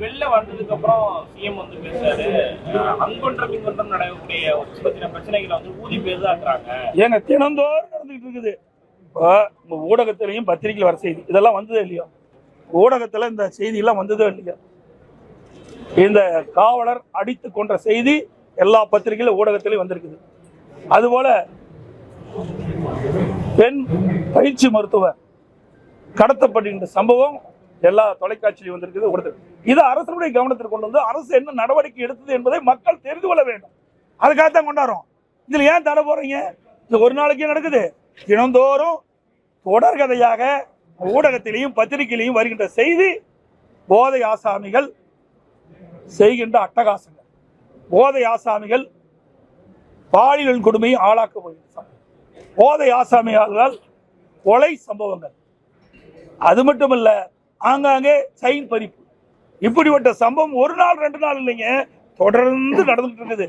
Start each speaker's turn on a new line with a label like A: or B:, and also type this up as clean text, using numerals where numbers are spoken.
A: வெளில வந்ததுக்கு அப்புறம் சிஎம் வந்து பேசுறாரு, அங்கொன்றம் இங்கொன்றம் நடக்கக்கூடிய ஒரு சின்ன சின்ன பிரச்சனைகளை வந்து ஊதி பெரிதாக்குறாங்க.
B: ஏங்க தினந்தோறும் நடந்துகிட்டு இருக்குது. இப்போ ஊடகத்திலையும் பத்திரிகையில் வர செய்தி இதெல்லாம் வந்ததே இல்லையா? ஊடகத்துல இந்த செய்தி எல்லாம் வந்ததே இல்லையா? இந்த காவலர் அடித்து கொன்ற செய்தி எல்லா பத்திரிகையிலும் ஊடகத்திலையும் வந்திருக்குது. அதுபோல பெண் பயிற்சி மருத்துவர் கடத்தப்படுகின்ற சம்பவம் எல்லா தொலைக்காட்சியிலும் வந்திருக்குது. இது அரசுடைய கவனத்திற்கு கொண்டு வந்து அரசு என்ன நடவடிக்கை எடுத்தது என்பதை மக்கள் தெரிந்து கொள்ள வேண்டும். அதுக்காகத்தான் கொண்டாடுறோம். இதுல ஏன் தடை போறீங்க? இது ஒரு நாளைக்கே நடக்குது. தினந்தோறும் தொடர்கதையாக ஊடகத்திலையும் பத்திரிகையிலையும் வருகின்ற செய்தி போதை ஆசாமிகள் செய்கின்ற அட்டகாசங்கள், போதை ஆசாமிகள் பாலியல் கொடுமையை ஆளாக்க போகின்ற போதை ஆசாமியால் கொலை சம்பவங்கள், அது மட்டுமல்ல ஆங்காங்கே செயின் பறிப்பு, இப்படிப்பட்ட சம்பவம் ஒரு நாள் ரெண்டு நாள் இல்லைங்க, தொடர்ந்து நடந்துட்டு இருக்குது.